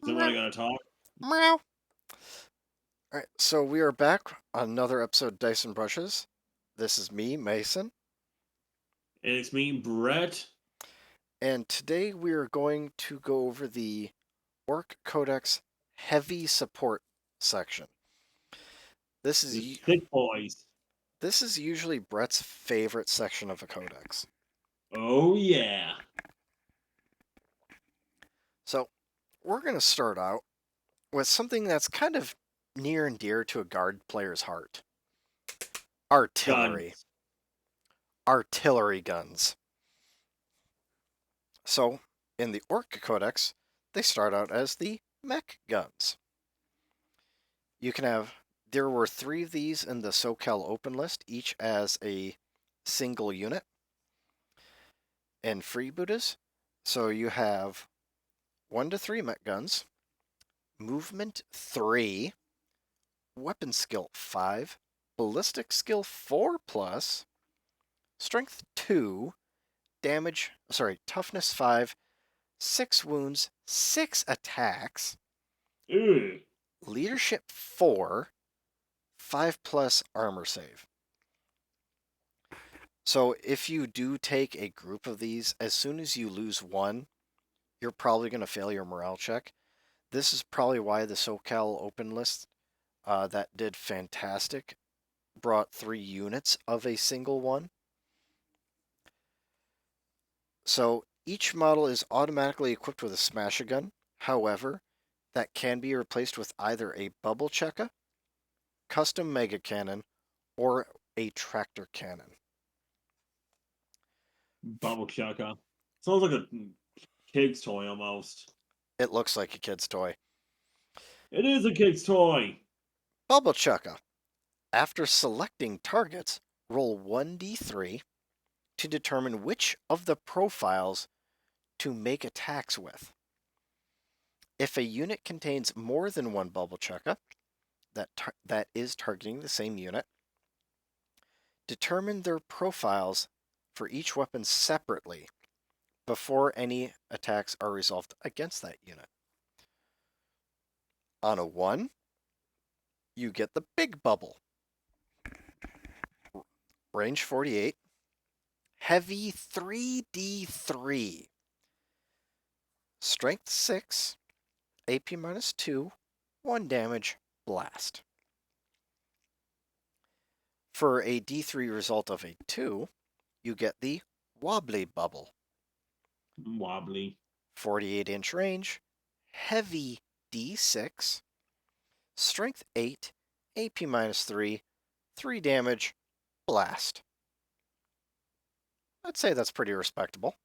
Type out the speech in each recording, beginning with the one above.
Is somebody Meow. gonna talk? Meow. All right, so we are back on another episode of Dice and Brushes. This is me, Mason, And it's me, Brett. and today we are going to go over the Ork Codex Heavy Support section. This is The thick boys. this is usually Brett's favorite section of a codex. Oh yeah. So we're going to start out with something that's kind of near and dear to a guard player's heart: artillery. Guns. Artillery guns. So, in the Ork Codex, they start out as the Mech Guns. You can have, there were 3 of these in the SoCal open list, each as a single unit. And freebooters, so you have 1 to 3 Mech Guns, movement 3, weapon skill 5, ballistic skill 4 plus, strength 2, toughness 5, 6 wounds, 6 attacks, Ew. leadership 4, 5 plus armor save. So if you do take a group of these, as soon as you lose one, you're probably going to fail your morale check. This is probably why the SoCal open list that did fantastic brought 3 units of a single one. So each model is automatically equipped with a Smash Gun. However, that can be replaced with either a Bubble Cheka, custom Mega Cannon, or a Tractor Cannon. Bubble Chaka. Sounds like a kid's toy almost. It looks like a kid's toy. It is a kid's toy. Bubble Cheka. After selecting targets, roll 1d3 to determine which of the profiles to make attacks with. If a unit contains more than 1 Bubble Cheka that is targeting the same unit, determine their profiles for each weapon separately before any attacks are resolved against that unit. On a 1, you get the big bubble. Range 48. Heavy 3d3. Strength 6. AP minus 2. 1 damage. Blast. For a d3 result of a 2, you get the wobbly bubble. Wobbly. 48-inch range. Heavy d6. Strength 8. AP minus 3. 3 damage. Blast. I'd say that's pretty respectable.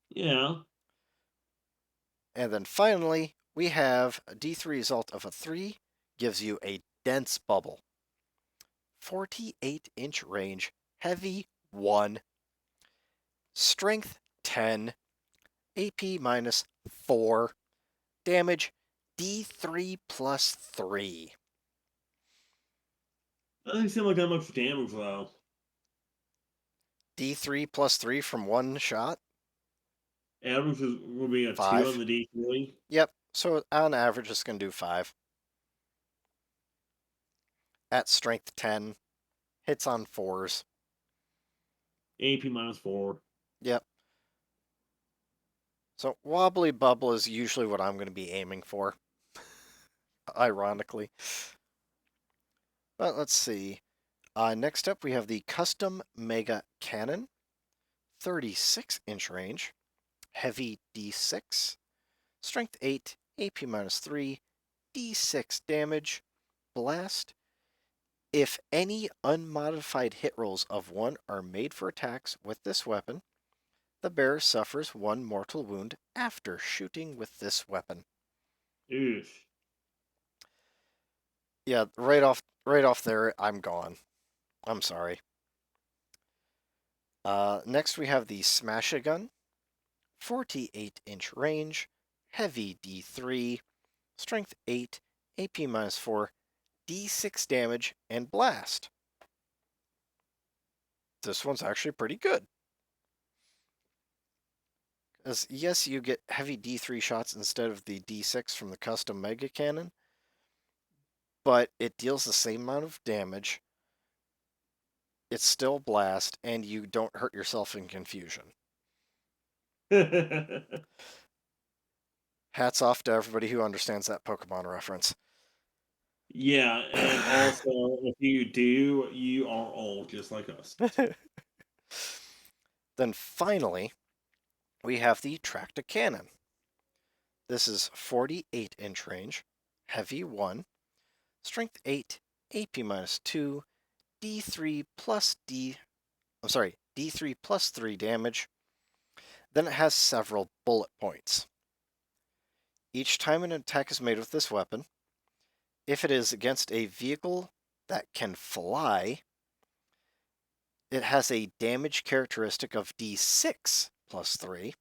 Yeah. And then finally, we have a D3 result of a 3, gives you a dense bubble. 48-inch range, heavy 1, strength 10, AP minus 4, damage D3 plus 3. That doesn't seem like that much damage though. D3 plus 3 from one shot? Average would be a 2 on 5. the D3. Yep, so on average it's going to do 5. At strength 10, hits on 4s. AP minus 4. Yep. So wobbly bubble is usually what I'm going to be aiming for, ironically. But let's see. Next up, we have the Custom Mega Cannon, 36-inch range, heavy D6, strength 8, AP minus 3, D6 damage, blast. If any unmodified hit rolls of 1 are made for attacks with this weapon, the bearer suffers 1 mortal wound after shooting with this weapon. Oof. Yeah, right off there, I'm gone. I'm sorry. Next we have the Smash Gun, 48-inch range, heavy D3, strength 8, AP minus 4, D6 damage, and blast. This one's actually pretty good. As yes, you get heavy D3 shots instead of the D6 from the custom Mega Cannon, but it deals the same amount of damage. It's still blast, and you don't hurt yourself in confusion. Hats off to everybody who understands that Pokemon reference. Yeah, and also, if you do, you are all just like us. Then finally, we have the Tracta Cannon. This is 48-inch range, heavy 1, strength 8, AP minus 2, D3 plus D3 plus 3 damage. Then it has several bullet points. Each time an attack is made with this weapon, if it is against a vehicle that can fly, it has a damage characteristic of D6 plus 3.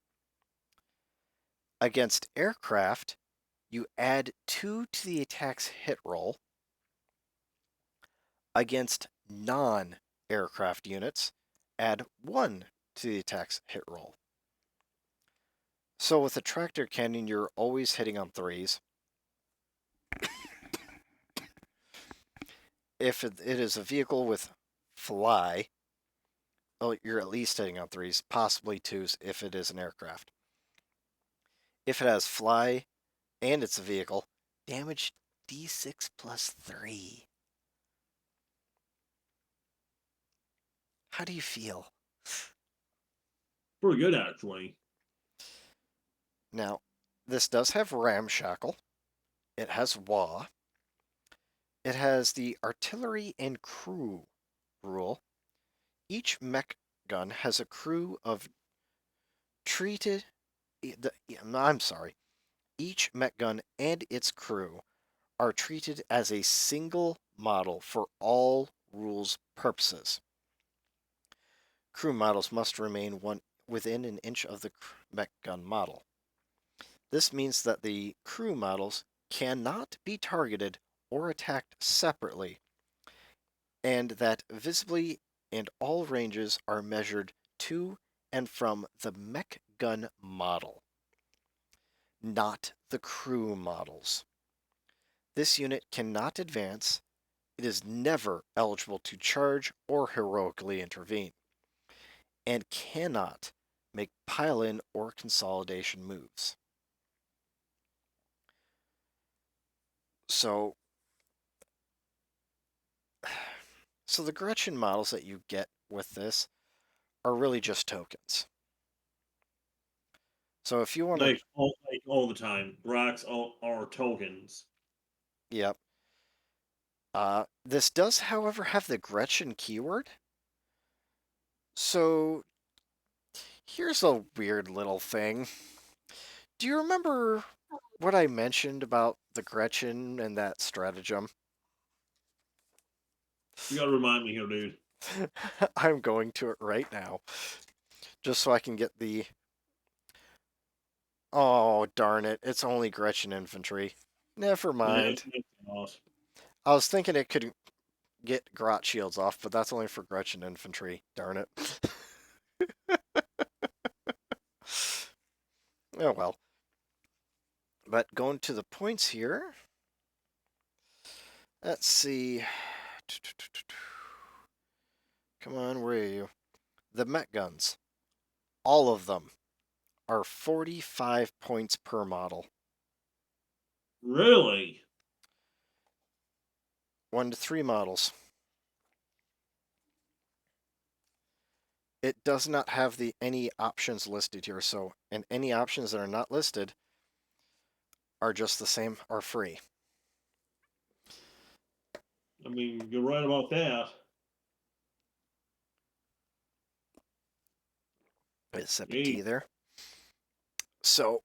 Against aircraft, you add 2 to the attack's hit roll. Against non-aircraft units, add 1 to the attack's hit roll. So with a tractor cannon, you're always hitting on 3s. If it is a vehicle with fly, oh, you're at least hitting on 3s, possibly 2s if it is an aircraft. If it has fly and it's a vehicle, damage D6 plus 3. How do you feel? Pretty good, actually. Now, this does have Ramshackle. It has Wah. It has the artillery and crew rule. Each mech gun has a crew of treated. I'm sorry. Each mech gun and its crew are treated as a single model for all rules purposes. Crew models must remain within an inch of the mech gun model. This means that the crew models cannot be targeted or attacked separately, and that visibly and all ranges are measured to and from the mech gun model, not the crew models. This unit cannot advance. It is never eligible to charge or heroically intervene, and cannot make pile-in or consolidation moves. So the Gretchen models that you get with this are really just tokens. So if you want to... Like all the time. Rocks are tokens. Yep. This does, however, have the Gretchen keyword. So here's a weird little thing. Do you remember what I mentioned about the Gretchen and that stratagem? You gotta remind me here, dude. I'm going to it right now, just so I can get the... Oh, darn it. It's only Gretchen infantry. Never mind. I was thinking it could get Grot shields off, but that's only for Gretchen infantry. Darn it. Oh well. But going to the points here. Let's see. Come on, where are you? The Mech Guns. All of them are 45 points per model. Really? 1 to 3 models. It does not have any options listed here, and any options that are not listed are just the same, are free. I mean, you're right about that. It's sip of tea there. So,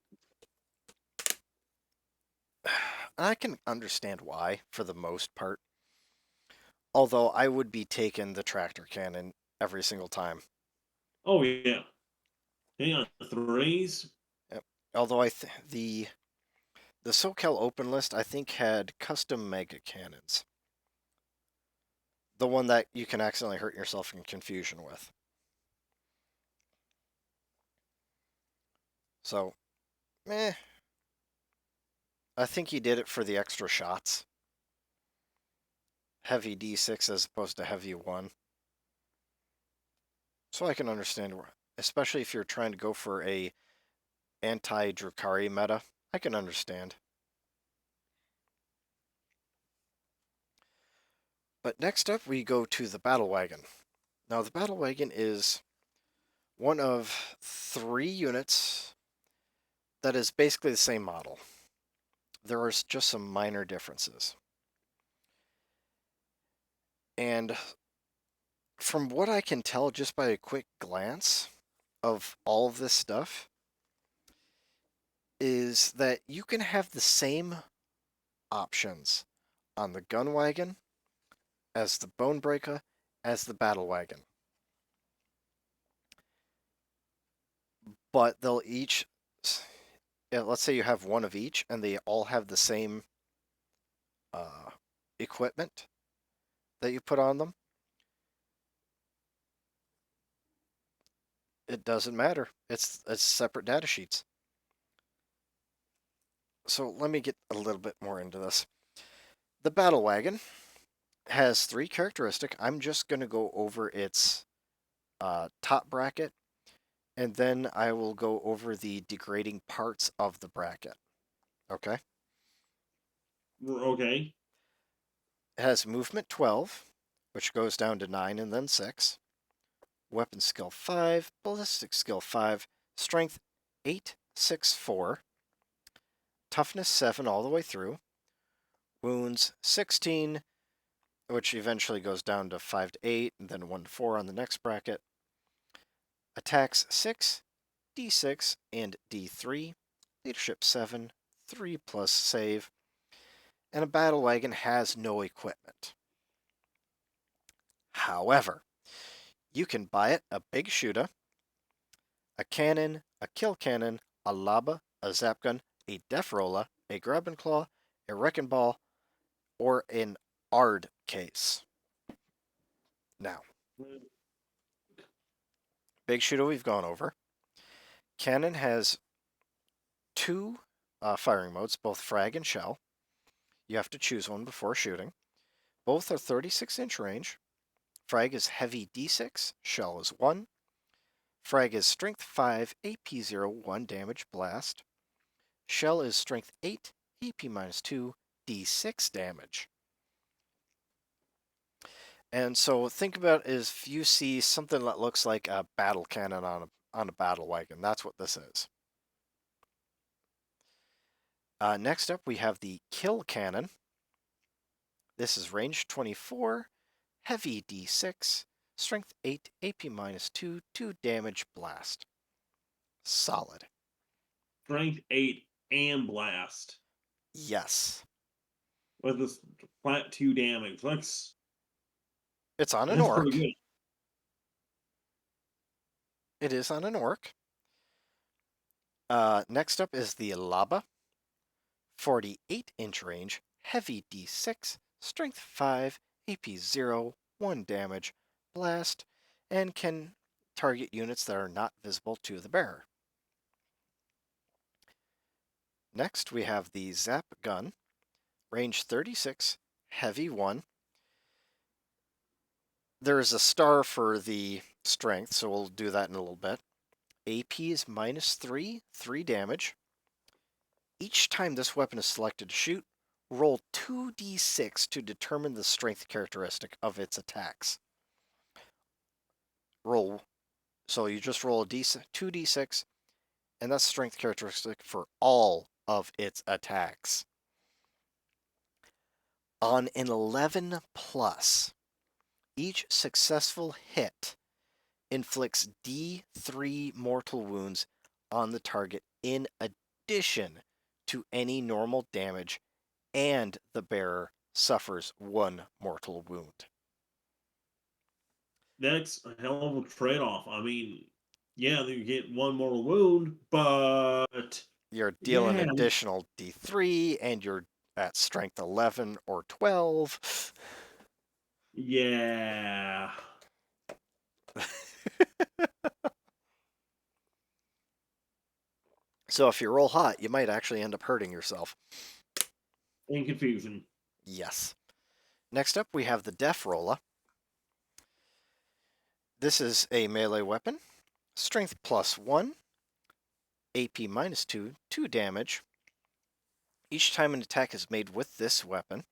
I can understand why, for the most part. Although I would be taking the tractor cannon every single time. Oh yeah. Hang on, 3s? Yep. Although the SoCal Open list, I think, had custom mega cannons. The one that you can accidentally hurt yourself in confusion with. So, meh. I think he did it for the extra shots. Heavy D6 as opposed to heavy 1. So I can understand, especially if you're trying to go for a anti-Drukhari meta, I can understand. But next up we go to the Battle Wagon. Now the Battle Wagon is one of 3 units that is basically the same model. There are just some minor differences. And from what I can tell just by a quick glance of all of this stuff, is that you can have the same options on the Gun Wagon as the Bone Breaker as the Battle Wagon. But they'll each, let's say you have one of each and they all have the same equipment that you put on them. It doesn't matter. It's separate data sheets. So let me get a little bit more into this. The Battle Wagon has 3 characteristics. I'm just going to go over its top bracket, and then I will go over the degrading parts of the bracket. Okay? Okay. It has movement 12, which goes down to 9 and then 6. Weapon skill 5, ballistic skill 5, strength 8, 6, 4, toughness 7 all the way through, wounds 16, which eventually goes down to 5 to 8, and then 1 to 4 on the next bracket. Attacks 6, D6, and D3. Leadership 7, 3 plus save. And a battle wagon has no equipment. However, you can buy it a big shooter, a cannon, a kill cannon, a laba, a zap gun, a def roller, a grab and claw, a wrecking ball, or an ard case. Now, big shooter we've gone over. Cannon has 2 firing modes, both frag and shell. You have to choose one before shooting. Both are 36-inch range. Frag is heavy D6, shell is 1. Frag is strength 5, AP 0, 1 damage blast. Shell is strength 8, AP minus 2, D6 damage. And so think about it as if you see something that looks like a battle cannon on a battle wagon. That's what this is. Next up, we have the kill cannon. This is range 24, heavy D6, strength 8, AP minus 2, 2 damage blast. Solid. Strength 8 and blast. Yes. With this flat 2 damage. It's on an That's pretty orc. good. It is on an orc. Next up is the Laba. 48-inch range, heavy D6, strength 5, AP 0, 1 damage, blast, and can target units that are not visible to the bearer. Next, we have the Zap Gun, range 36, heavy 1. There is a star for the strength, so we'll do that in a little bit. AP is minus 3, 3 damage. Each time this weapon is selected to shoot, roll 2d6 to determine the strength characteristic of its attacks. So you just roll a 2d6, and that's strength characteristic for all of its attacks. On an 11 plus, each successful hit inflicts D3 mortal wounds on the target in addition to any normal damage, and the bearer suffers 1 mortal wound. That's a hell of a trade off. I mean, yeah, you get 1 mortal wound, but You're dealing yeah, additional D3, and you're at strength 11 or 12. yeah. So if you roll hot, you might actually end up hurting yourself. In confusion. Yes. Next up, we have the Def Rolla. This is a melee weapon. Strength +1, AP -2, 2 damage. Each time an attack is made with this weapon,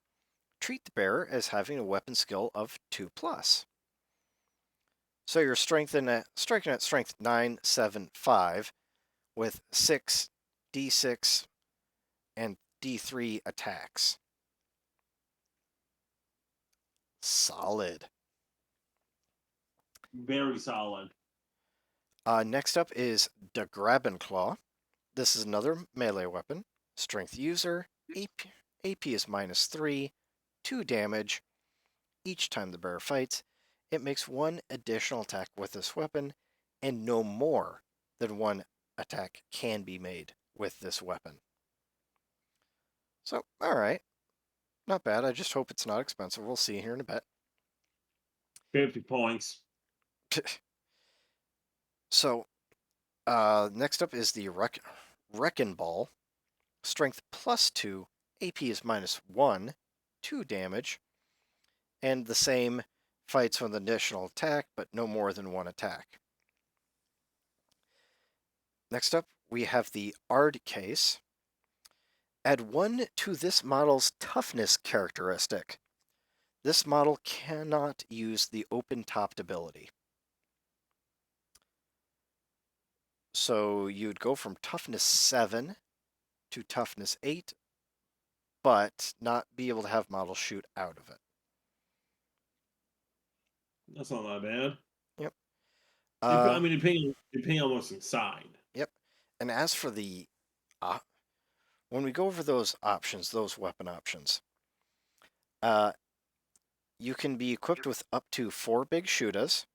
treat the bearer as having a weapon skill of 2+. So you're striking at strength 9, 7, 5 with 6 D6 and D3 attacks. Solid. Very solid. Next up is the Grabenclaw. This is another melee weapon. Strength user. AP is -3, 2 damage. Each time the bearer fights, it makes 1 additional attack with this weapon, and no more than 1 attack can be made with this weapon. So, alright. Not bad. I just hope it's not expensive. We'll see here in a bit. 50 points. So, next up is the Wrecking Ball. Strength +2, AP is -1, 2 damage. And the same, fights with an additional attack, but no more than 1 attack. Next up, we have the Ard Case. Add 1 to this model's toughness characteristic. This model cannot use the open-topped ability. So you'd go from toughness 7 to toughness 8, but not be able to have models shoot out of it. That's not that bad. Yep. I mean, depending on what's inside. Yep. And as for the, when we go over those options, those weapon options, you can be equipped with up to 4 big shootas.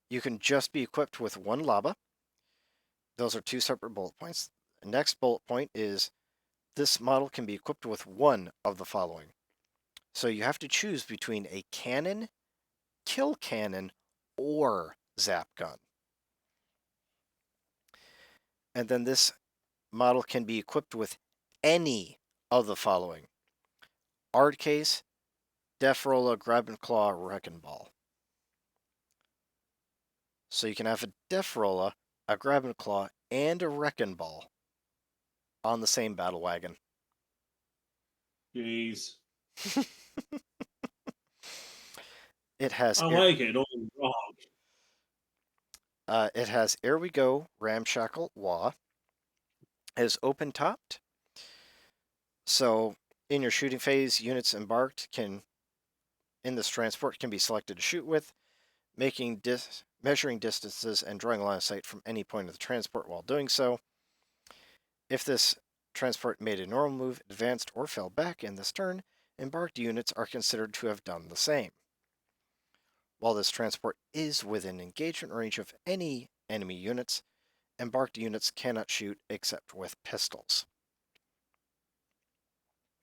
You can just be equipped with 1 lava. Those are 2 separate bullet points. The next bullet point is this model can be equipped with 1 of the following. So you have to choose between a cannon, kill cannon, or zap gun. And then this model can be equipped with any of the following: Ard Case, Def Rolla, Grabenclaw, Wrecking Ball. So you can have a Def Rolla, a Grabenclaw, and a Wrecking Ball on the same battle wagon. Jeez. It has I like it. Don't get me wrong. it has Here We Go, Ramshackle, Wah. It is open topped. So in your shooting phase, units embarked in this transport can be selected to shoot with, measuring distances and drawing a line of sight from any point of the transport while doing so. If this transport made a normal move, advanced, or fell back in this turn, embarked units are considered to have done the same. While this transport is within engagement range of any enemy units, embarked units cannot shoot except with pistols.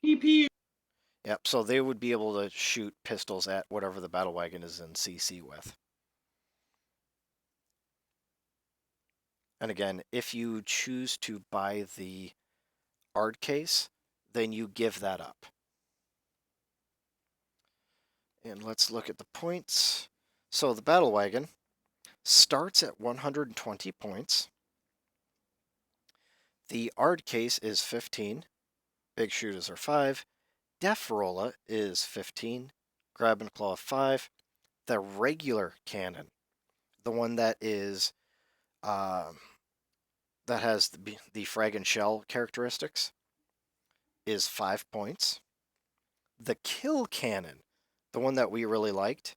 Pew pew. Yep, so they would be able to shoot pistols at whatever the battle wagon is in CC with. And again, if you choose to buy the Ard Case, then you give that up. And let's look at the points. So the battle wagon starts at 120 points. The Ard Case is 15. Big shooters are 5. Def Rolla is 15. Grabenclaw 5. The regular cannon, the one that is that has the frag and shell characteristics, is 5 points. The kill cannon, the one that we really liked,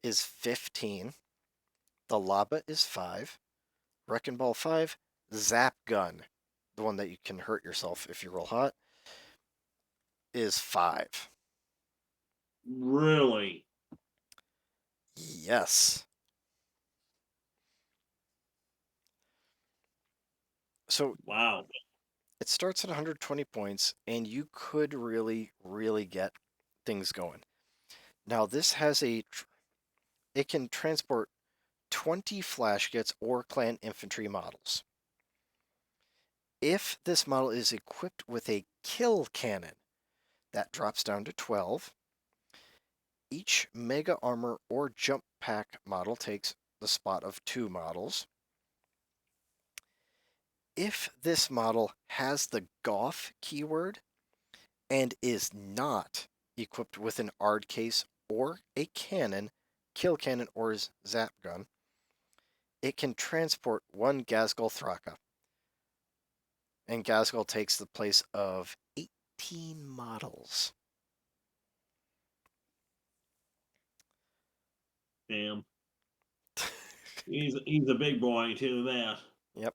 is 15. The lava is 5. Wrecking Ball 5. Zap Gun, the one that you can hurt yourself if you roll hot, is 5. Really? Yes. So Wow. it starts at 120 points, and you could really, really get things going. Now this has it can transport 20 flash kits or clan infantry models. If this model is equipped with a kill cannon, that drops down to 12. Each Mega Armor or Jump Pack model takes the spot of 2 models. If this model has the Goff keyword and is not equipped with an ARD case or a cannon, kill cannon or Zap Gun, it can transport 1 Ghazghkull Thraka. And Ghazghkull takes the place of 18 models. Damn. He's a big boy too. That. Yep.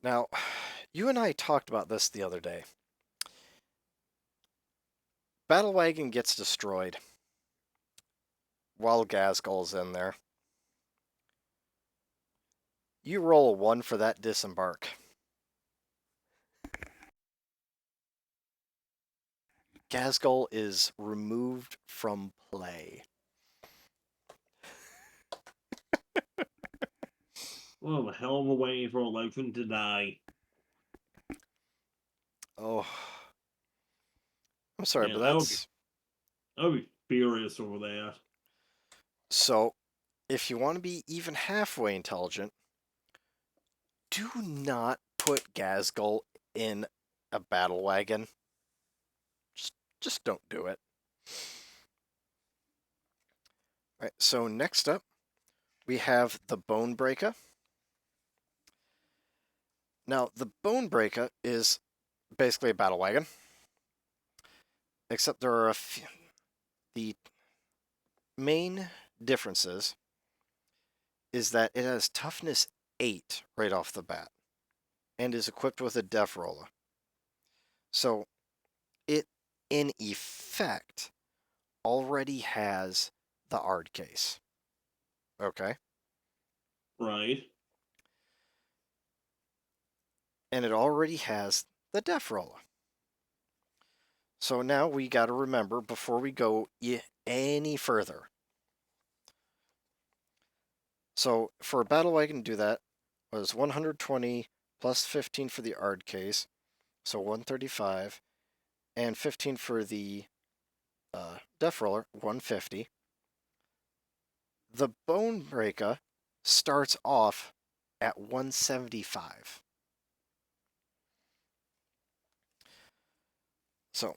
Now, you and I talked about this the other day. Battle Wagon gets destroyed while Ghazghkull's in there. You roll a 1 for that disembark. Ghazghkull is removed from play. Well, a hell of a way for a legend to die. Oh. I'm sorry, Man, but that's... I would be furious over that. So, if you want to be even halfway intelligent, do not put Ghazghkull in a battle wagon. Just don't do it. Alright, so next up, we have the Bone Breaker. Now, the Bone Breaker is basically a battle wagon, except there are a few... The main differences is that it has toughness 8 right off the bat, and is equipped with a def roller. So, it, in effect, already has the ARD case. Okay? Right. And it already has the def roller. So now we got to remember, before we go any further. So for a battle wagon to do that was 120 plus 15 for the ARD case, so 135, and 15 for the def roller, 150. The Bone Breaker starts off at 175. So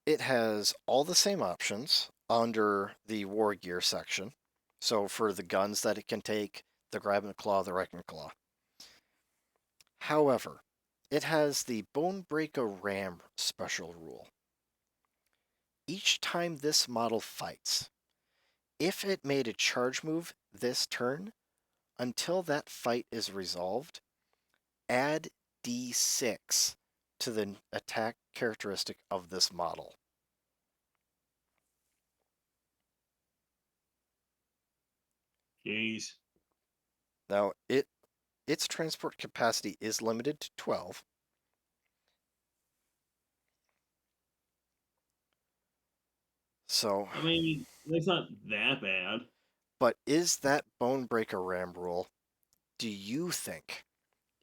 it has all the same options under the war gear section. So for the guns that it can take, the grab and claw, the wreck and claw. However, it has the Bone Breaker Ram special rule. Each time this model fights, if it made a charge move this turn, until that fight is resolved, add D6 to the attack characteristic of this model. Jeez. Now, its transport capacity is limited to 12. So, I mean, it's not that bad. but is that Bone Breaker Ram rule, do you think,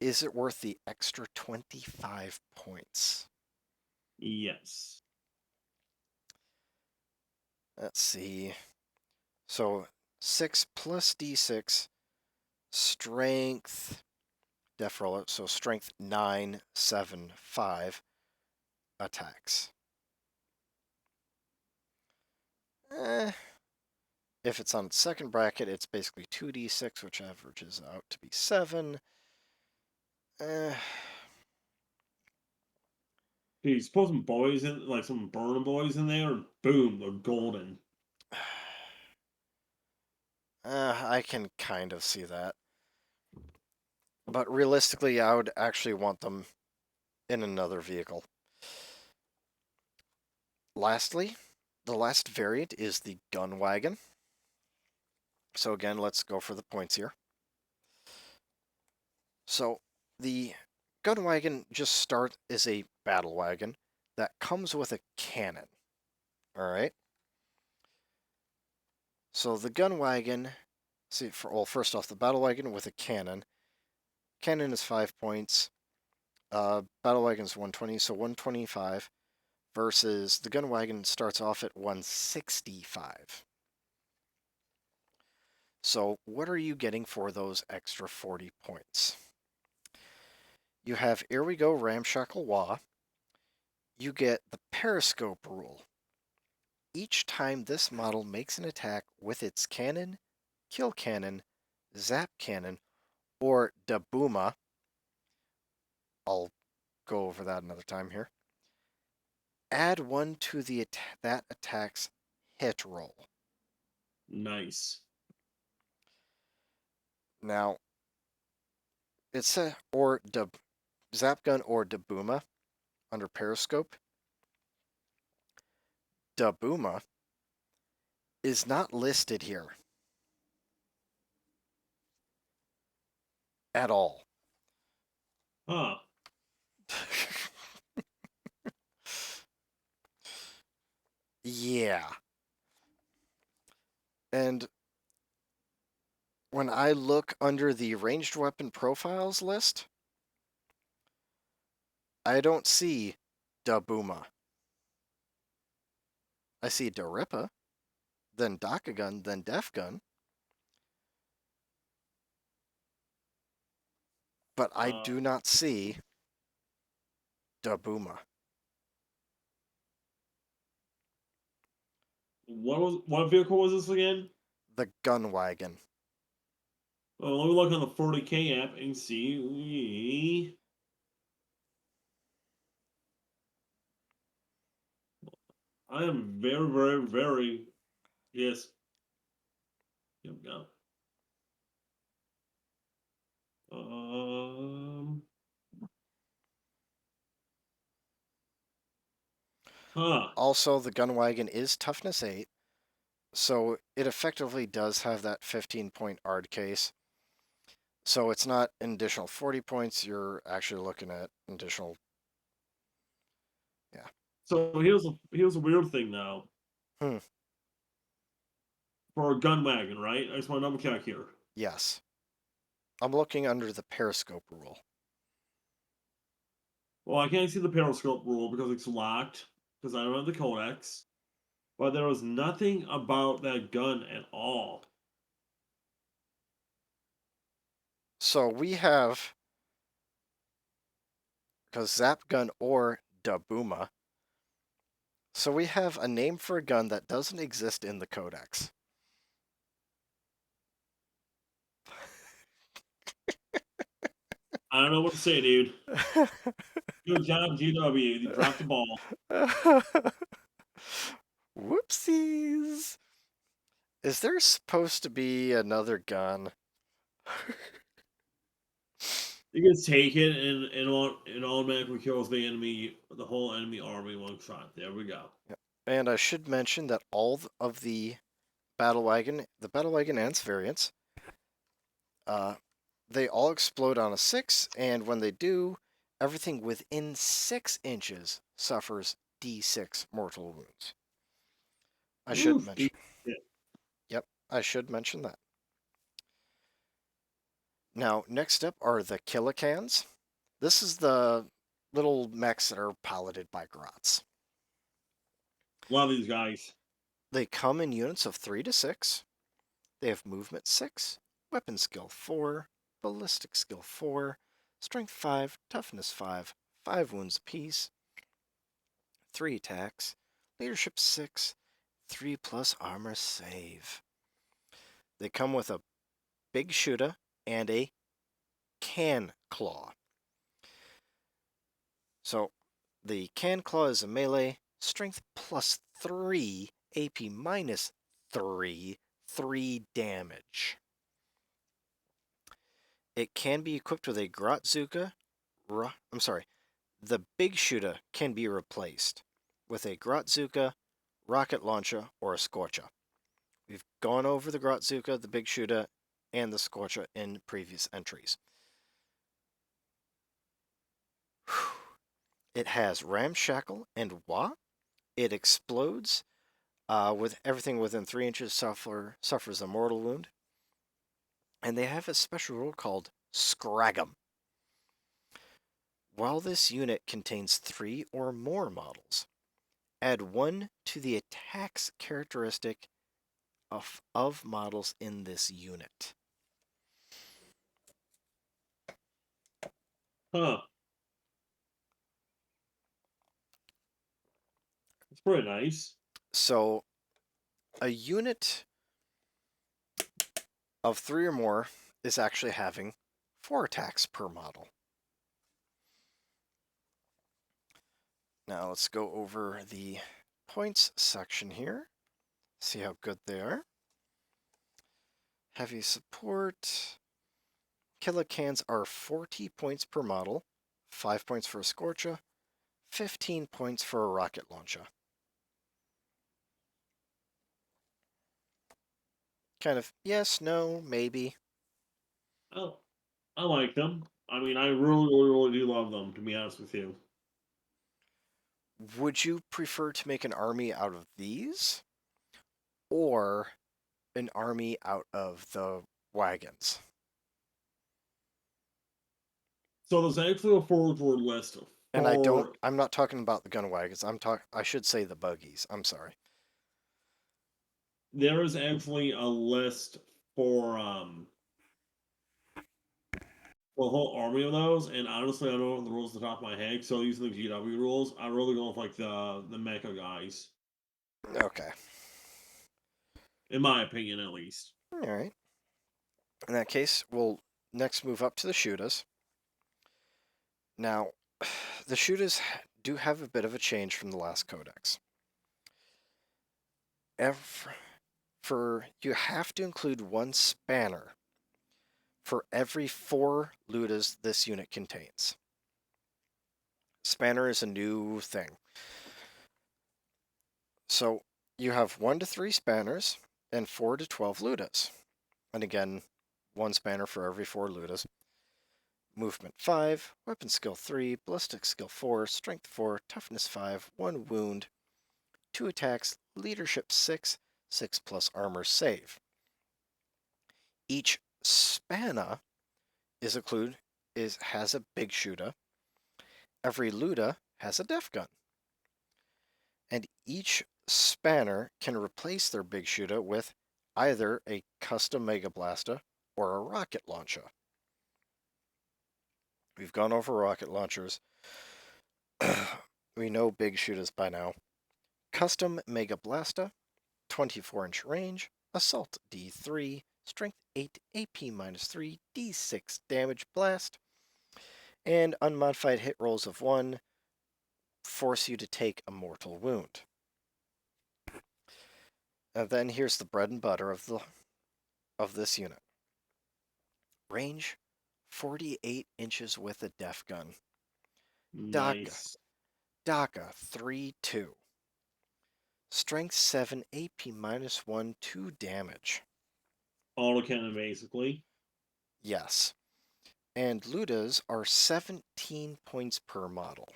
is it worth the extra 25 points? Yes. Let's see. So 6 plus D6, strength, def roller, so strength 9, 7, 5 attacks. If it's on its second bracket, it's basically 2d6, which averages out to be 7. Jeez, put some boys in, like some burning boys in there, and boom, they're golden. I can kind of see that. But realistically, I would actually want them in another vehicle. Lastly, the last variant is the Gun Wagon. So again, let's go for the points here. So the Gun Wagon just starts as a battle wagon that comes with a cannon. Alright? So the Gun Wagon, well, first off, the battle wagon with a cannon. Cannon is 5 points. Battle Wagon's 120, so 125 versus the Gun Wagon starts off at 165. So what are you getting for those extra 40 points? You have Here We Go Ramshackle Wah. You get the Periscope rule. Each time this model makes an attack with its cannon, kill cannon, zap cannon, or dabooma, I'll go over that another time here, add 1 to that attack's hit roll. Nice. Now, it's Zap Gun or dabooma under Periscope. Dabooma is not listed here at all. Huh. Yeah. And when I look under the ranged weapon profiles list, I don't see dabooma. I see Darippa, then Gun, then Def Gun. But I do not see dabooma. What vehicle was this again? The Gun Wagon. Well, let me look on the 40K app and see. I am very, very, very. Yes. Here we go. Huh. Also, the Gun Wagon is toughness 8, so it effectively does have that 15-point ARD case. So it's not an additional 40 points, you're actually looking at an additional. Yeah. So here's a weird thing now. Hmm. For a gun wagon, right? I just want to double check here. Yes. I'm looking under the Periscope rule. Well, I can't see the periscope rule because it's locked, because I don't have the codex. But there was nothing about that gun at all. So we have, because Zap Gun or dabooma, so we have a name for a gun that doesn't exist in the codex. I don't know what to say, dude. Good job, GW. You dropped the ball. Whoopsies. Is there supposed to be another gun? You can take it and it automatically kills the whole enemy army one shot. There we go. And I should mention that all of the Battle Wagon Ants variants, they all explode on a 6, and when they do, everything within 6 inches suffers D6 mortal wounds. I should mention. Yep, I should mention that. Now, next up are the Killicans. This is the little mechs that are piloted by Grots. Love these guys. They come in units of 3 to 6. They have movement 6, weapon skill 4, ballistic skill 4, strength 5, toughness 5, 5 wounds apiece, 3 attacks, leadership 6, 3 plus armor save. They come with a big shooter and a can claw. So the can claw is a melee, strength plus 3, AP minus 3, 3 damage. It can be equipped with a Grotzuka. The big shooter can be replaced with a Grotzuka, rocket launcher, or a Scorcher. We've gone over the Grotzuka, the big shooter, and the Scorcher in previous entries. It has Ramshackle and Wah. It explodes. With everything within 3 inches suffers a mortal wound. And they have a special rule called Scrag'em. While this unit contains 3 or more models, add 1 to the attacks characteristic of models in this unit. Huh. It's pretty nice. So a unit of 3 or more is actually having 4 attacks per model. Now let's go over the points section here. See how good they are. Heavy support. Kilocans are 40 points per model, 5 points for a Scorcha, 15 points for a rocket launcher. Kind of yes, no, maybe. Oh, I like them. I mean, I really do love them, to be honest with you. Would you prefer to make an army out of these? Or an army out of the wagons? So there's actually a forward list And for. I'm not talking about the gun wagons. I should say the buggies. I'm sorry. There is actually a list for a whole army of those, and honestly, I don't know the rules off the top of my head. So using the GW rules, I really go with like the mecha guys, Okay. in my opinion, at least. All right. In that case, we'll next move up to the shooters. Now, the shooters do have a bit of a change from the last codex. You have to include 1 spanner for every 4 ludas this unit contains. Spanner is a new thing. So you have 1 to 3 spanners and 4 to 12 ludas. And again, 1 spanner for every 4 ludas. Movement 5, weapon skill 3, ballistic skill 4, strength 4, toughness 5, 1 wound, 2 attacks, leadership 6, 6 plus armor save. Each spanner has a big shooter. Every luda has a def gun. And each spanner can replace their big shooter with either a custom Mega Blaster or a rocket launcher. We've gone over rocket launchers. We know big shooters by now. Custom Mega Blaster, 24-inch range, Assault D3, Strength 8, AP -3, D6 damage blast, and unmodified hit rolls of 1 force you to take a mortal wound. And then here's the bread and butter of this unit. Range 48 inches with a def gun. Nice. DACA 3-2. Strength 7, AP -1, 2 damage. Autocannon, basically. Yes. And ludas are 17 points per model.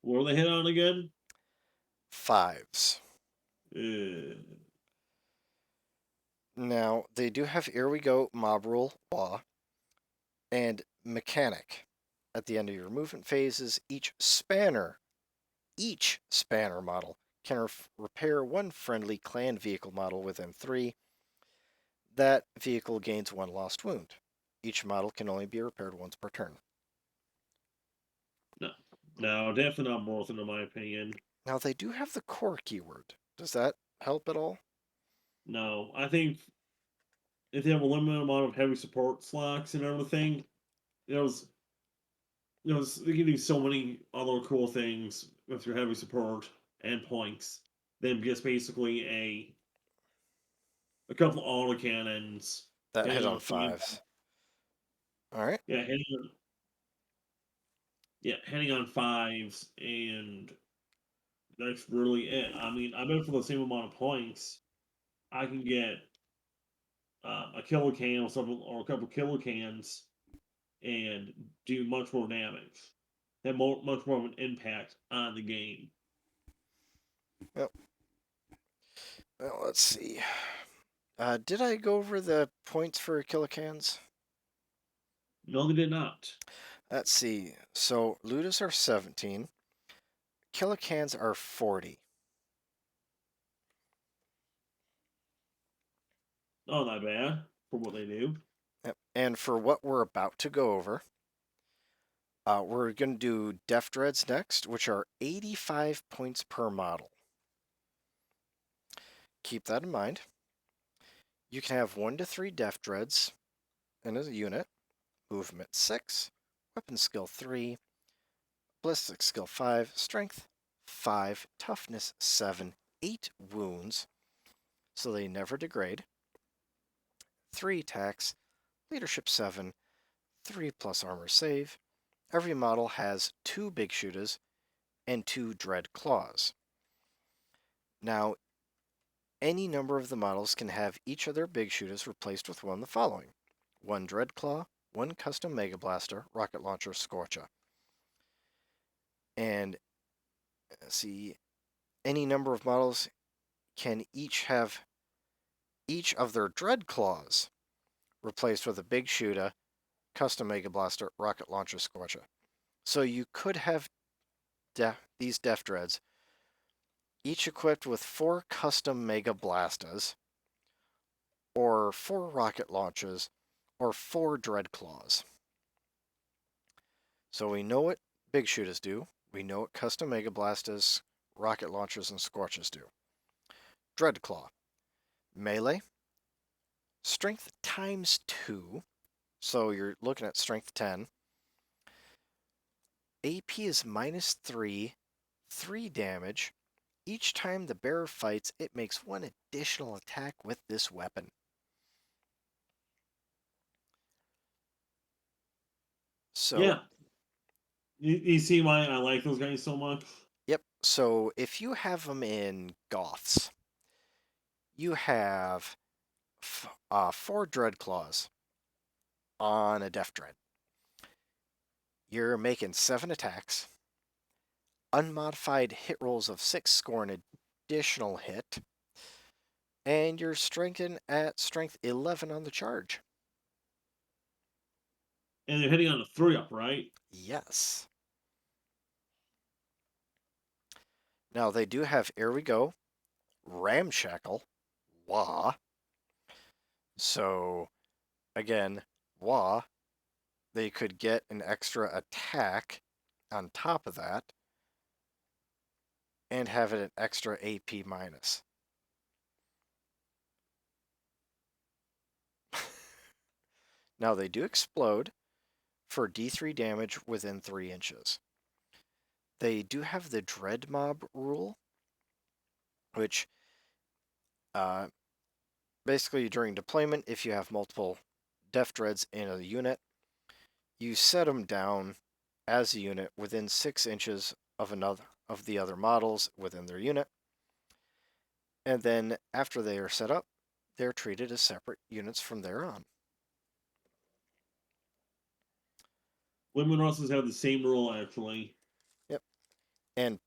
What are they hit on again? 5s. Uh, Now, they do have Here We Go, Mob Rule, Law, and Mechanic. At the end of your movement phases, each spanner model can repair 1 friendly clan vehicle model within 3. That vehicle gains 1 lost wound. Each model can only be repaired once per turn. no, definitely not worth it, in my opinion. Now, they do have the core keyword. Does that help at all? No, I think if they have a limited amount of heavy support slots and everything, there's they can do so many other cool things with your heavy support and points than just basically a couple autocannons That hit hitting on on fives. All right. yeah hitting on fives, and that's really it. I mean, I bet for the same amount of points, I can get a killer can or something, or a couple killer cans, and do much more damage. Have much more of an impact on the game. Yep. Well, let's see. Did I go over the points for kilocans? No, they did not. Let's see. So Ludas are 17. Kilocans are 40. Oh, not bad for what they do. Yep. And for what we're about to go over, we're going to do Def Dreads next, which are 85 points per model. Keep that in mind. You can have 1 to 3 Def Dreads in a unit, movement 6, weapon skill 3, ballistic skill 5, strength 5, toughness 7, 8 wounds, so they never degrade, 3 attacks, leadership 7, 3 plus armor save. Every model has 2 big shooters and 2 dread claws. Now, any number of the models can have each of their big shooters replaced with one of the following: 1 dread claw, 1 custom mega blaster, rocket launcher, scorcher. And see, any number of models can each have each of their dread claws replaced with a big shooter, custom mega blaster, rocket launcher, scorcher. So you could have these Def Dreads, each equipped with 4 custom mega blasters, or 4 rocket launchers, or 4 dread claws. So we know what big shooters do. We know what custom mega blasters, rocket launchers, and scorchers do. Dread claw, melee, strength times 2. So you're looking at strength 10. AP is minus 3, 3 damage. Each time the bearer fights, it makes 1 additional attack with this weapon. So, Yeah, you see why I like those guys so much? yep. So if you have them in Goths, you have 4 Dread Claws on a Def Dread. You're making 7 attacks. Unmodified hit rolls of 6 score an additional hit. And you're strengthened at strength 11 on the charge. And they're hitting on a 3-up, right? Yes. Now they do have, here we go, Ramshackle, Wah. So again, Wah, they could get an extra attack on top of that and have it an extra AP minus. Now they do explode for D3 damage within 3 inches. They do have the Dread Mob rule, which basically during deployment, if you have multiple Def Dreads in a unit, you set them down as a unit within 6 inches of the other models within their unit. And then after they are set up, they're treated as separate units from there on. Women Rustlers have the same rule, actually. Yep. And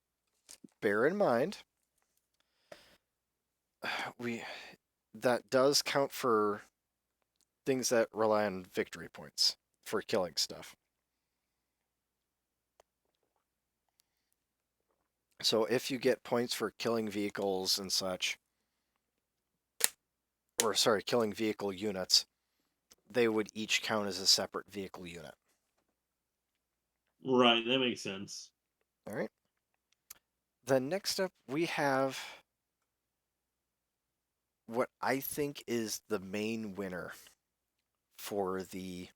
bear in mind, that does count for things that rely on victory points for killing stuff. So if you get points for killing vehicles and such, or sorry, killing vehicle units, they would each count as a separate vehicle unit. Right, that makes sense. All right. Then next up, we have what I think is the main winner for the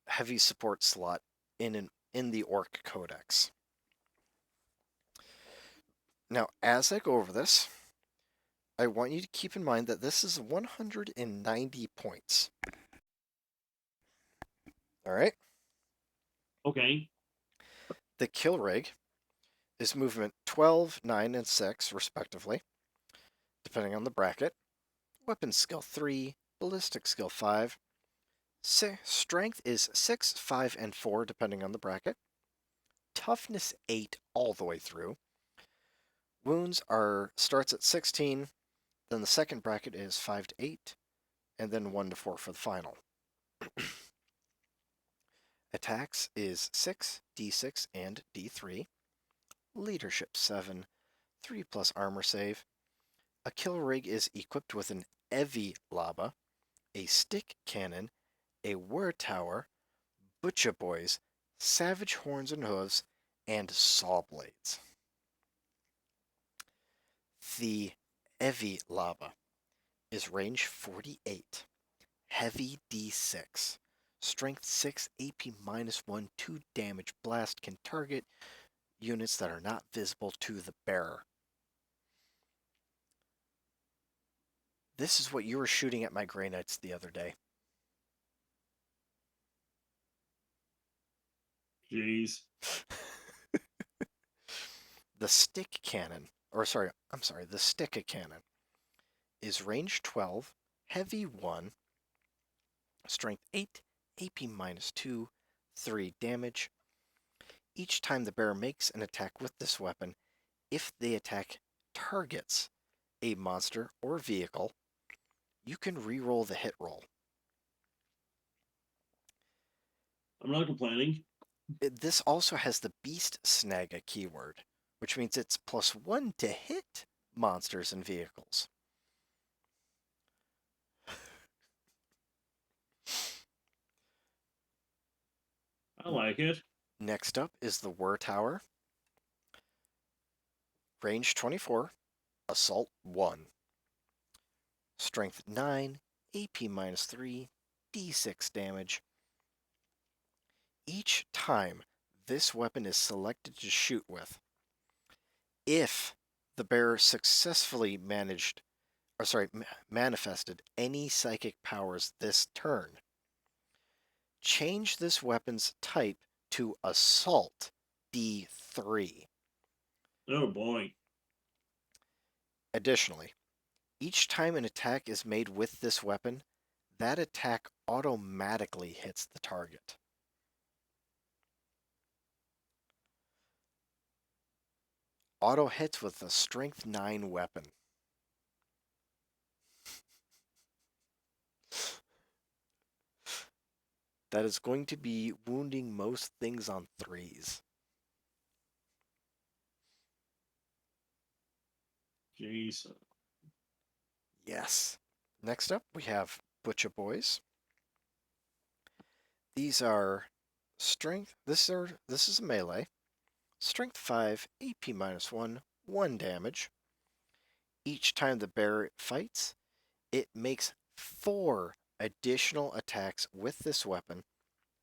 heavy support slot in the Ork Codex. Now, as I go over this, I want you to keep in mind that this is 190 points. All right? Okay. The kill rig is movement 12, 9, and 6, respectively, depending on the bracket. Weapon skill 3, ballistic skill 5. Strength is 6, 5, and 4, depending on the bracket. Toughness 8 all the way through. Wounds starts at 16, then the second bracket is 5 to 8, and then 1 to 4 for the final. Attacks is 6, D6, and D3. Leadership 7, 3 plus armor save. A kill rig is equipped with an Evi Laba, a stick cannon, a whir tower, butcher boys, savage horns and hooves, and saw blades. The Evi Laba is range 48, heavy D6, strength 6, AP -1, 2 damage blast, can target units that are not visible to the bearer. This is what you were shooting at my Grey Knights the other day. Jeez. The stick cannon, or sorry, the stick cannon is range 12, heavy 1, strength 8, AP -2, 3 damage. Each time the bearer makes an attack with this weapon, if the attack targets a monster or vehicle, you can re-roll the hit roll. I'm not complaining. This also has the Beast Snagga keyword, which means it's +1 to hit monsters and vehicles. I like it. Next up is the Whir Tower. Range 24, Assault 1. Strength 9, AP -3, D6 damage. Each time this weapon is selected to shoot with, if the bearer successfully manifested any psychic powers this turn, change this weapon's type to Assault D3. Oh boy. Additionally, each time an attack is made with this weapon, that attack automatically hits the target. Auto hits with a Strength 9 weapon. That is going to be wounding most things on 3s. Jeez. Yes. Next up, we have Butcher Boys. These are strength. This is a melee. Strength 5, AP -1, 1 damage. Each time the bearer fights, it makes 4 additional attacks with this weapon,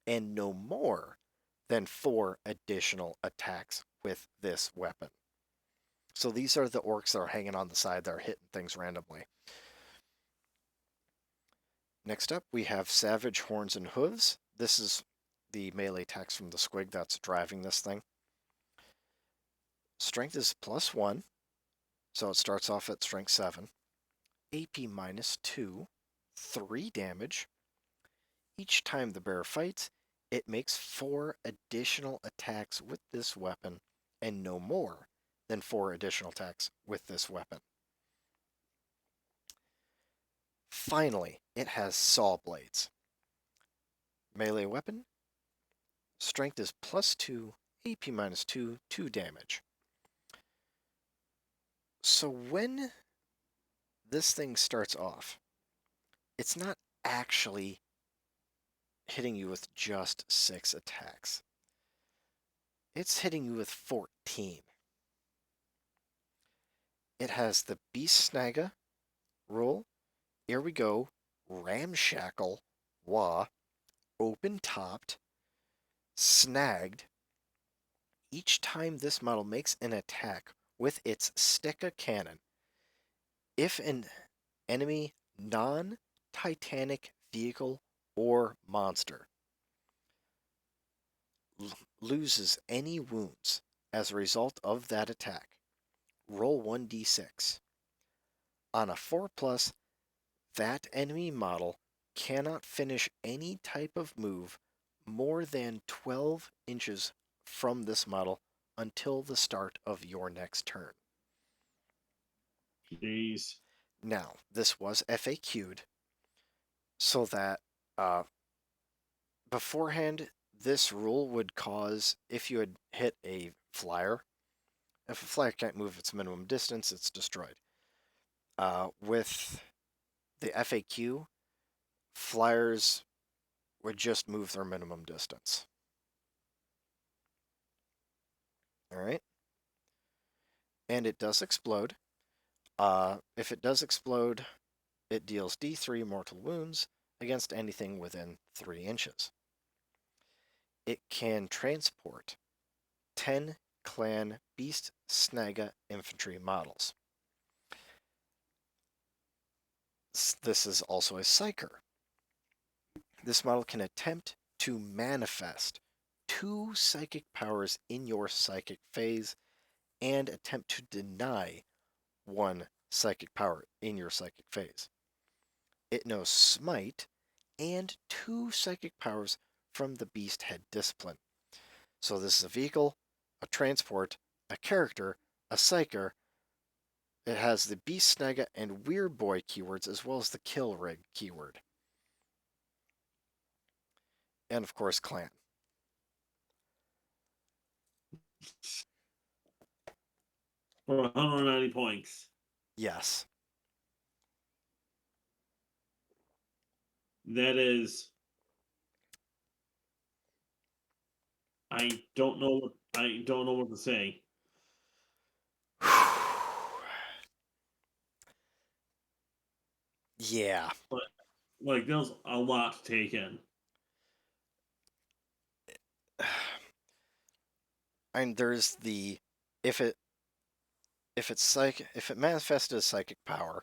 and no more than 4 additional attacks with this weapon. So these are the orcs that are hanging on the side that are hitting things randomly. Next up, we have Savage Horns and Hooves. This is the melee attacks from the squig that's driving this thing. Strength is +1, so it starts off at strength 7. AP -2, 3 damage. Each time the bearer fights, it makes 4 additional attacks with this weapon, and no more than 4 additional attacks with this weapon. Finally, it has saw blades. Melee weapon. Strength is +2, AP -2, 2 damage. So when this thing starts off, it's not actually hitting you with just 6 attacks. It's hitting you with 14. It has the Beast Snagga rule. Here we go. Ramshackle, Wah, open topped, snagged. Each time this model makes an attack with its Sticka cannon, if an enemy non-Titanic vehicle or monster loses any wounds as a result of that attack, roll 1d6. On a 4+, that enemy model cannot finish any type of move more than 12 inches from this model until the start of your next turn. Jeez. Now, this was FAQ'd, so that beforehand, this rule would cause, if you had hit a flyer, if a flyer can't move its minimum distance, it's destroyed. With the FAQ, flyers would just move their minimum distance. All right. And it does explode. If it does explode, it deals D3 mortal wounds against anything within 3 inches. It can transport 10 clan Beast Snaga infantry models. This is also a Psyker. This model can attempt to manifest 2 psychic powers in your psychic phase and attempt to deny 1 psychic power in your psychic phase. It knows Smite and 2 psychic powers from the Beast Head discipline. So this is a vehicle, a transport, a character, a Psyker. It has the Beast Snaga and Weird Boy keywords as well as the Kill Rig keyword. And of course, Clan. For 190 points. Yes. That is. I don't know what to say. Yeah. But like there's a lot to take in. And there's the if it manifested as psychic power,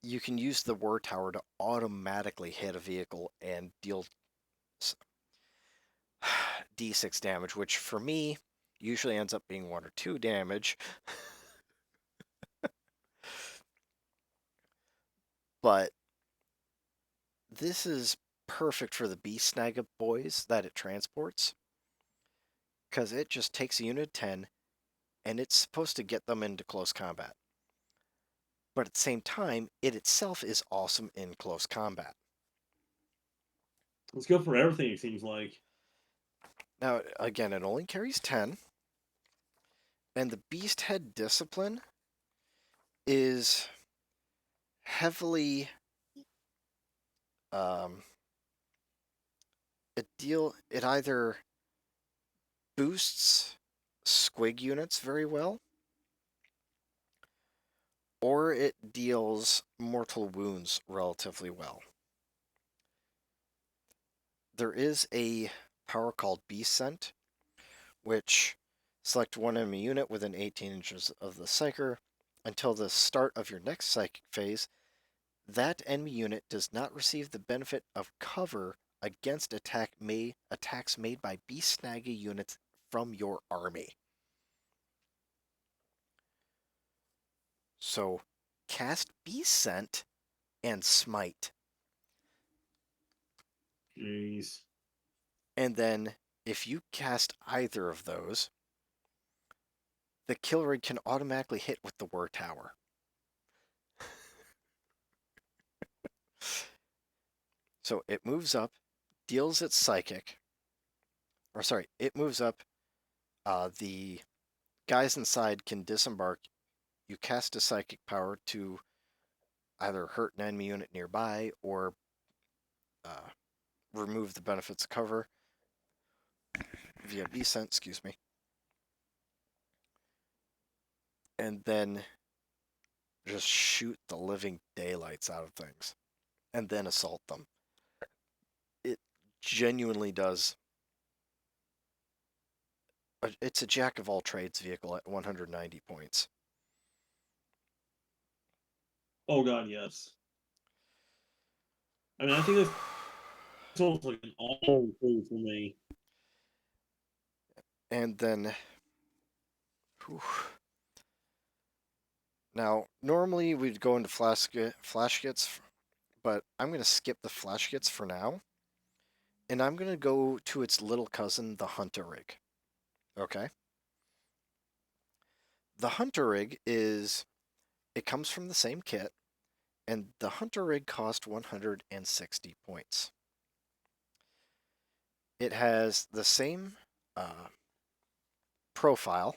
you can use the War Tower to automatically hit a vehicle and deal D6 damage, which for me usually ends up being 1 or 2 damage. But this is perfect for the Beast Snaga boys that it transports, because it just takes a unit of 10 and it's supposed to get them into close combat. But at the same time, it itself is awesome in close combat. It's good for everything, it seems like. Now, again, it only carries 10. And the Beast Head discipline is heavily it either boosts squig units very well, or it deals mortal wounds relatively well. There is a power called Beast Scent, which select 1 enemy unit within 18 inches of the Psyker until the start of your next psychic phase. That enemy unit does not receive the benefit of cover against attacks made by Beast Snaga units from your army. So, cast Beast Scent and Smite. Jeez. And then, if you cast either of those, the kill rig can automatically hit with the War Tower. So it moves up, deals its psychic. Or sorry, it moves up. The guys inside can disembark. You cast a psychic power to either hurt an enemy unit nearby or remove the benefits of cover via descent, excuse me. And then just shoot the living daylights out of things. And then assault them. It genuinely does. It's a jack of all trades vehicle at 190 points. Oh god, yes. I mean, I think it's almost like an all thing for me. And then, whew. Now, normally we'd go into flash kits, but I'm going to skip the flash kits for now. And I'm going to go to its little cousin, the Hunter Rig. Okay? The Hunter Rig it comes from the same kit, and the Hunter Rig cost 160 points. It has the same profile.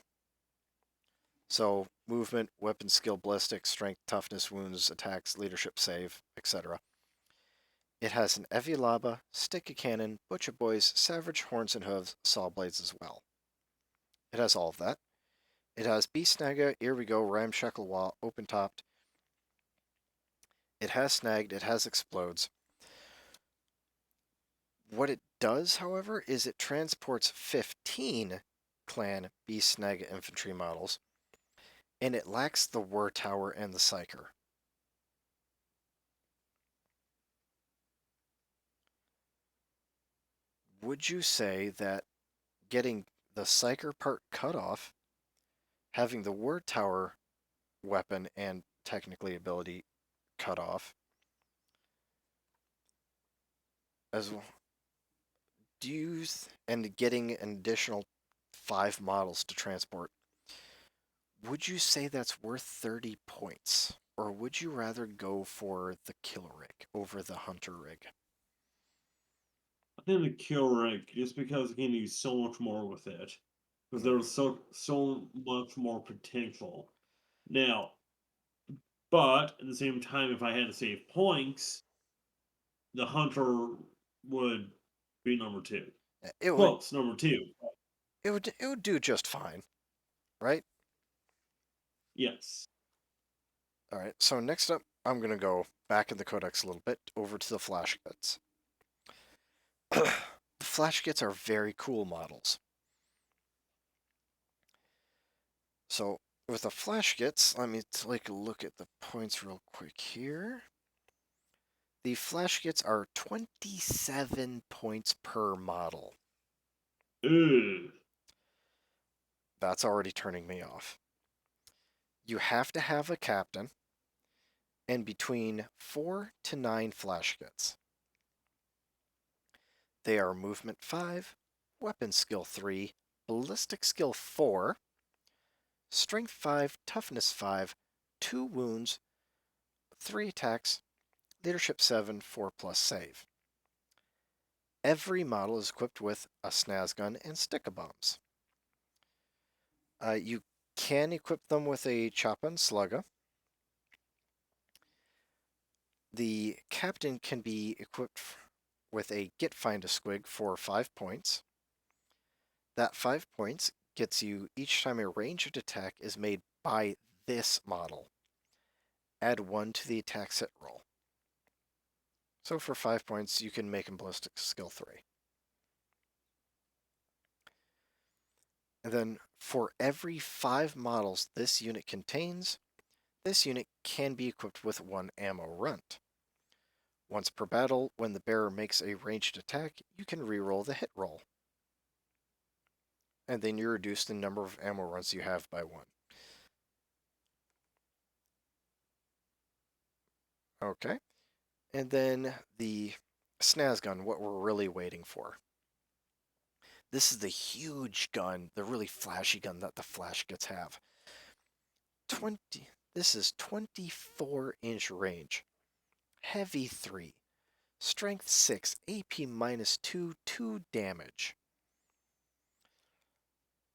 So movement, weapon skill, ballistic, strength, toughness, wounds, attacks, leadership, save, etc. It has an Evilaba, sticky cannon, butcher boys, savage horns and hooves, saw blades as well. It has all of that. It has beast snagger, here we go, ramshackle wall, open topped. It has snagged, it has explodes. What it does, however, is it transports 15 clan beast snag infantry models, and it lacks the war tower and the psyker. Would you say that getting the psyker part cut off, having the war tower weapon and technically ability cut off, as well, do you and getting an additional 5 models to transport, would you say that's worth 30 points? Or would you rather go for the kill rig over the hunter rig? I think the kill rig, just because you can do so much more with it, because Mm. there's so much more potential. Now, but at the same time, if I had to save points, the hunter would be number two. It would Close, number two. it would do just fine, right? Yes. All right. So next up, I'm gonna go back in the codex a little bit over to the flash kits. The flash kits are very cool models. So with the flash kits, let me take a look at the points real quick here. The flash kits are 27 points per model. Ugh. That's already turning me off. You have to have a captain and between 4 to 9 flash kits. They are movement 5, weapon skill 3, ballistic skill 4, strength 5, toughness 5, 2 wounds, 3 attacks, leadership 7, 4 plus save. Every model is equipped with a Snazz Gun and sticker bombs. You can equip them with a Choppa and Slugga. The captain can be equipped with a Get Find a Squig for 5 points. That 5 points gets you each time a ranged attack is made by this model. Add 1 to the attack hit roll. So for 5 points, you can make him ballistic skill 3. And then for every 5 models this unit contains, this unit can be equipped with 1 ammo runt. Once per battle, when the bearer makes a ranged attack, you can reroll the hit roll. And then you reduce the number of ammo runts you have by 1. Okay. And then the Snazz Gun, what we're really waiting for. This is the huge gun, the really flashy gun that the flash kits have. This is 24-inch range, heavy 3, strength 6, AP minus 2, 2 damage.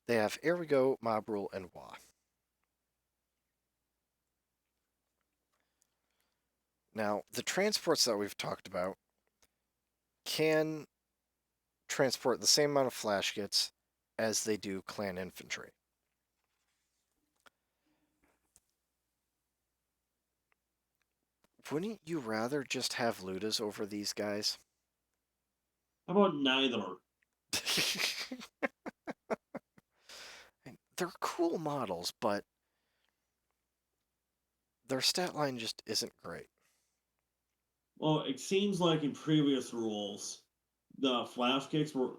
They have Erigo, Mob Rule, and Wa. Now, the transports that we've talked about can transport the same amount of flash kits as they do clan infantry. Wouldn't you rather just have Ludas over these guys? How about neither? They're cool models, but their stat line just isn't great. Well, it seems like in previous rules, the flash kicks were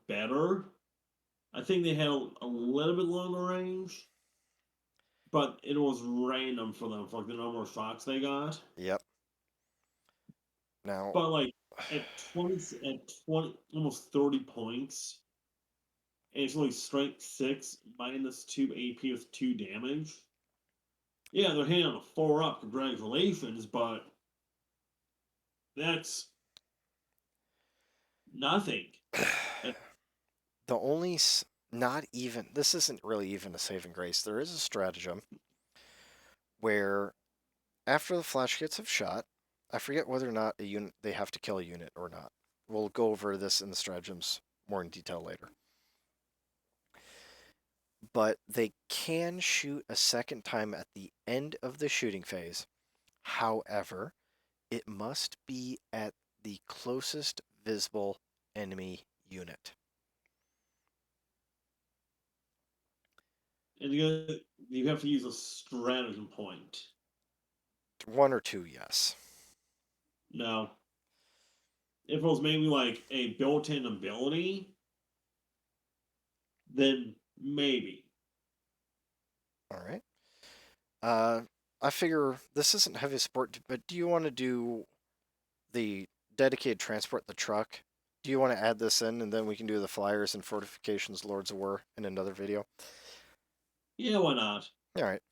better. I think they had a little bit longer range, but it was random for them, for like the number of shots they got. Yep. Now, But like at 20 almost 30 points, and it's only strength 6 minus 2 AP with 2 damage. Yeah, they're hitting on a 4 up, congratulations, but that's nothing. The only not even this isn't really even a saving grace. There is a stratagem where after the flash kits have shot, I forget whether or not a unit they have to kill a unit or not. We'll go over this in the stratagems more in detail later. But they can shoot a second time at the end of the shooting phase. However, it must be at the closest visible enemy unit. And you have to use a stratagem point. One or two, yes. Now, if it was maybe like a built-in ability, then maybe. All right. I figure this isn't heavy support, but do you want to do the dedicated transport, the truck? Do you want to add this in, and then we can do the flyers and fortifications, Lords of War, in another video? Yeah, why not? All right.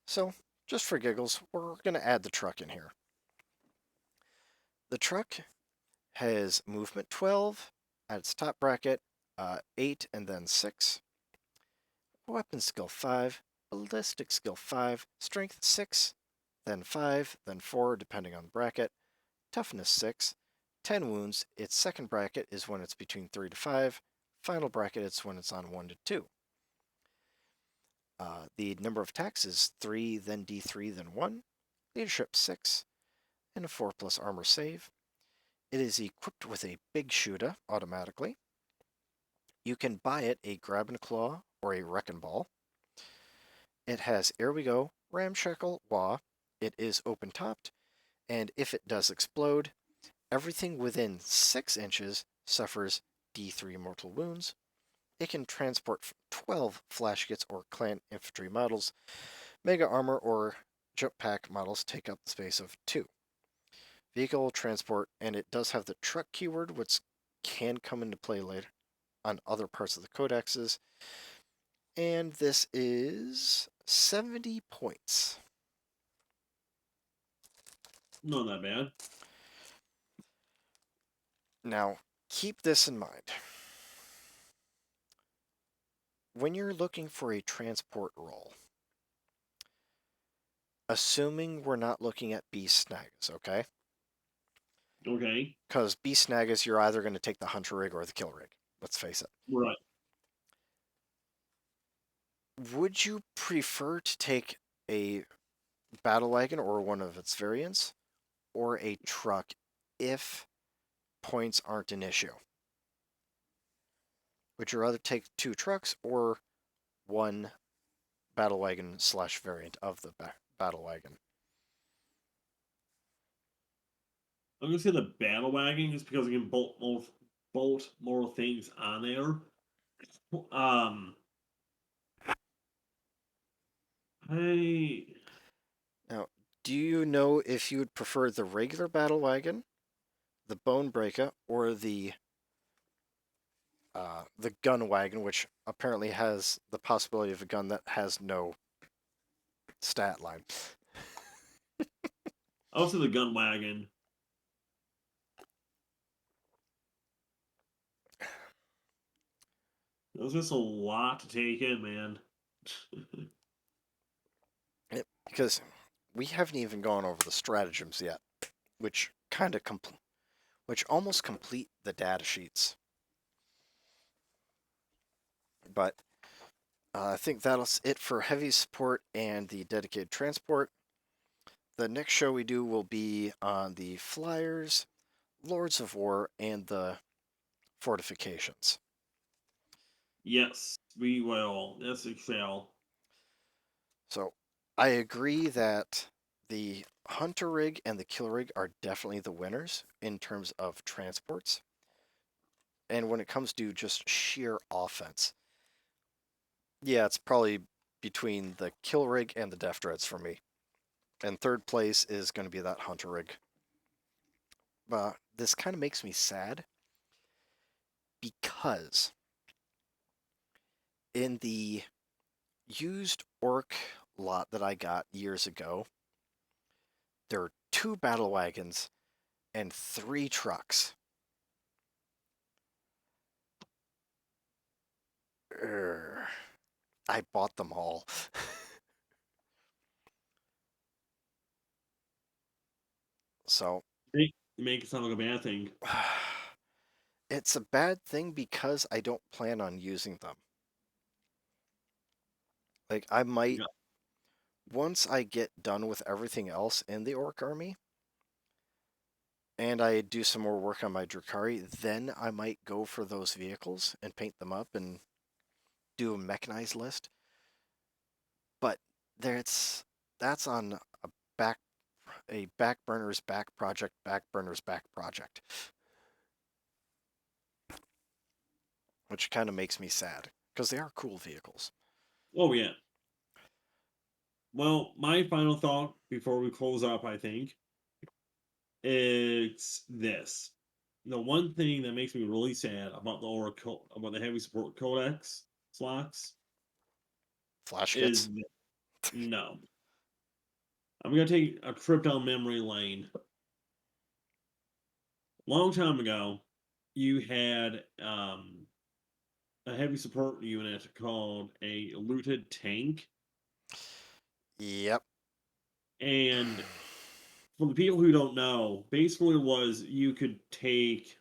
So, just for giggles, we're going to add the truck in here. The truck has movement 12 at its top bracket, 8 and then 6. Weapon skill 5, ballistic skill 5, strength 6, then 5, then 4 depending on the bracket, toughness 6, 10 wounds. Its second bracket is when it's between 3 to 5, final bracket is when it's on 1 to 2. The number of attacks is 3, then D3, then 1, leadership 6, and a 4 plus armor save. It is equipped with a big shooter automatically. You can buy it a grab and claw or a wrecking ball. It has, here we go, Ramshackle Wah. It is open topped, and if it does explode, everything within 6 inches suffers D3 mortal wounds. It can transport 12 flash kits or clan infantry models. Mega armor or jump pack models take up the space of 2. Vehicle transport, and it does have the truck keyword, which can come into play later on other parts of the codexes. And this is 70 points. Not that bad. Now, keep this in mind. When you're looking for a transport role, assuming we're not looking at beast snaggers, okay? Okay. Because beast snaggers, you're either going to take the hunter rig or the kill rig. Let's face it. Right. Would you prefer to take a battle wagon or one of its variants, or a truck if points aren't an issue? Would you rather take 2 trucks or 1 battle wagon slash variant of the battle wagon? I'm gonna say the battle wagon just because I can bolt more things on there. Um, I Now, do you know if you would prefer the regular battle wagon, the bone breaker, or the gun wagon, which apparently has the possibility of a gun that has no stat line? also the gun wagon. There's just a lot to take in, man. Because we haven't even gone over the stratagems yet, which which almost complete the data sheets. But I think that's it for heavy support and the dedicated transport. The next show we do will be on the flyers, Lords of War, and the fortifications. Yes, we will. Yes, we shall. So I agree that the hunter rig and the kill rig are definitely the winners in terms of transports. And when it comes to just sheer offense, yeah, it's probably between the kill rig and the def dreads for me. And third place is going to be that hunter rig. But this kind of makes me sad because in the used orc lot that I got years ago, there are 2 battle wagons and 3 trucks. I bought them all. So Make it sound like a bad thing. it's a bad thing because I don't plan on using them. Like, I might, Yeah. once I get done with everything else in the Orc army, and I do some more work on my Drakari, then I might go for those vehicles and paint them up and do a mechanized list. But that's on back a back burner's back project, back burner's back project, which kind of makes me sad because they are cool vehicles. Oh yeah. Well, my final thought before we close up, I think, is this. The one thing that makes me really sad about about the heavy support codex slots Flash is kits? no. I'm gonna take a trip down memory lane. Long time ago, you had a heavy support unit called a looted tank, Yep. and for the people who don't know, basically was you could take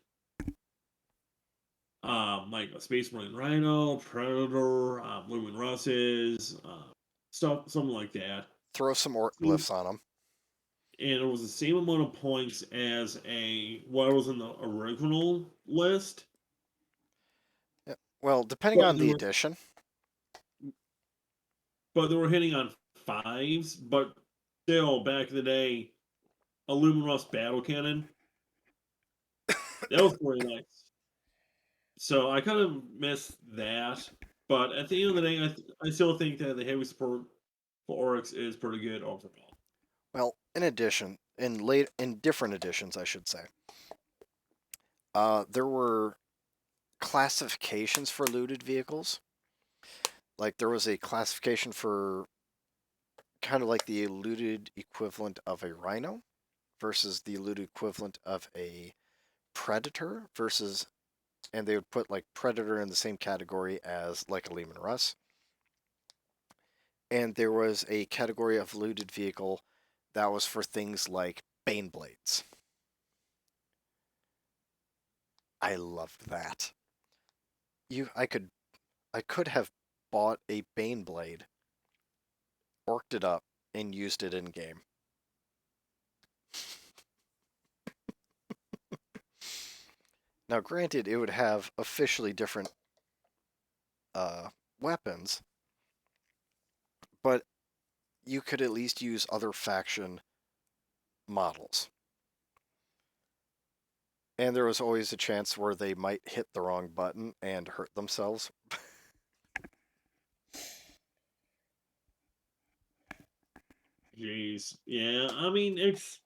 like a Space Marine Rhino, Predator, Lumen Russes, something like that. Throw some Orc And glyphs on them. it was the same amount of points as what was in the original list, Yep. Well, depending but on they the were edition. hitting on fives. But still, back in the day, a Lumen Rust battle cannon that was pretty nice. So I kind of miss that. But at the end of the day, I still think that the heavy support for Oryx is pretty good overall. Well, in different editions, I should say, there were classifications for looted vehicles. Like there was a classification for kind of like the looted equivalent of a Rhino versus the looted equivalent of a Predator versus, and they would put like Predator in the same category as like a Lehman Russ. And there was a category of looted vehicle that was for things like Bane Blades. I loved that. I could have bought a Bane Blade, orked it up, and used it in game. Now, granted, it would have officially different weapons, but you could at least use other faction models. And there was always a chance where they might hit the wrong button and hurt themselves. Jeez, yeah. I mean, it's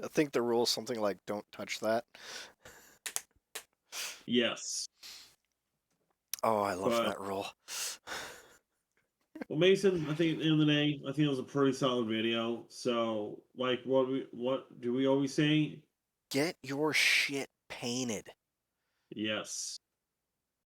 I think the rule is something like don't touch that. yes, Oh, I love but that rule. well, Mason, I think at the end of the day, I think it was a pretty solid video. So, like, what do we always say? Get your shit painted. Yes.